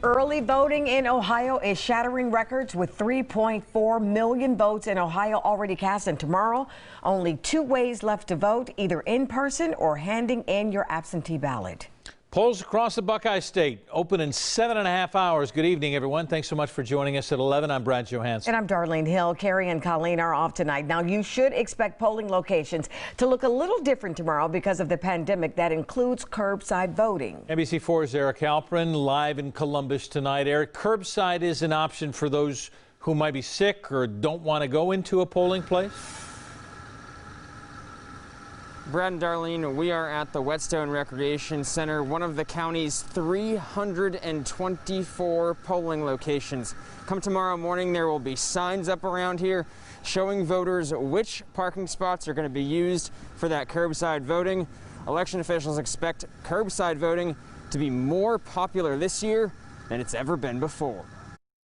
Early voting in Ohio is shattering records with 3.4 million votes in Ohio already cast. And tomorrow, only 2 ways left to vote, either in person or handing in your absentee ballot. Polls across the Buckeye State open in 7.5 hours. Good evening, everyone. Thanks so much for joining us at 11. I'm Brad Johansson. And I'm Darlene Hill. Carrie and Colleen are off tonight. Now, you should expect polling locations to look a little different tomorrow because of the pandemic. That includes curbside voting. NBC4's Eric Halprin live in Columbus tonight. Eric, curbside is an option for those who might be sick or don't want to go into a polling place? Brad and Darlene, we are at the Whetstone Recreation Center, one of the county's 324 polling locations. Come tomorrow morning, there will be signs up around here showing voters which parking spots are going to be used for that curbside voting. Election officials expect curbside voting to be more popular this year than it's ever been before.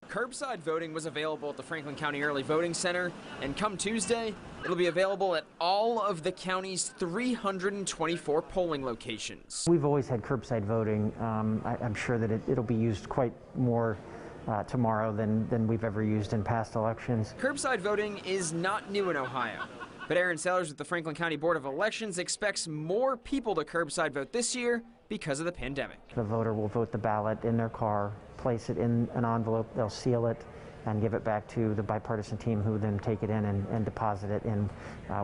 Curbside voting was available at the Franklin County Early Voting Center, and come Tuesday, it'll be available at all of the county's 324 polling locations. We've always had curbside voting. I'm sure that it'll be used quite more tomorrow than we've ever used in past elections. Curbside voting is not new in Ohio, but Aaron Sellers with the Franklin County Board of Elections expects more people to curbside vote this year because of the pandemic. The voter will vote the ballot in their car, place it in an envelope, they'll seal it, and give it back to the bipartisan team, who then take it in and deposit it in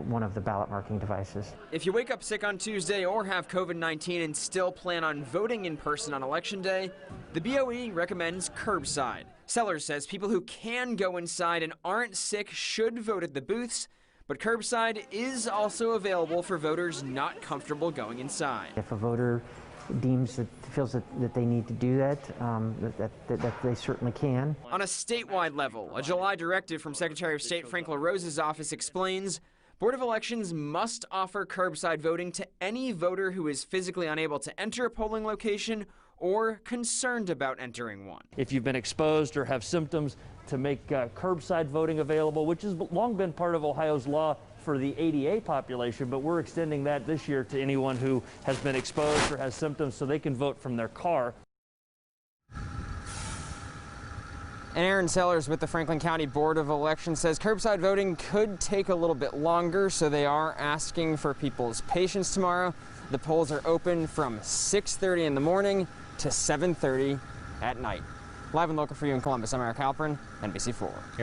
one of the ballot marking devices. If you wake up sick on Tuesday or have COVID-19 and still plan on voting in person on Election Day, the BOE recommends curbside. Sellers says people who can go inside and aren't sick should vote at the booths, but curbside is also available for voters not comfortable going inside. If a voter feels that they need to do that, that they certainly can. On a statewide level, a July directive from Secretary of State Frank LaRose's office explains Board of Elections must offer curbside voting to any voter who is physically unable to enter a polling location or concerned about entering one. If you've been exposed or have symptoms, to make curbside voting available, which has long been part of Ohio's law for the ADA population, but we're extending that this year to anyone who has been exposed or has symptoms so they can vote from their car. And Aaron Sellers with the Franklin County Board of Elections says curbside voting could take a little bit longer, so they are asking for people's patience tomorrow. The polls are open from 6:30 in the morning to 7:30 at night. Live and local for you in Columbus, I'm Eric Halprin, NBC4.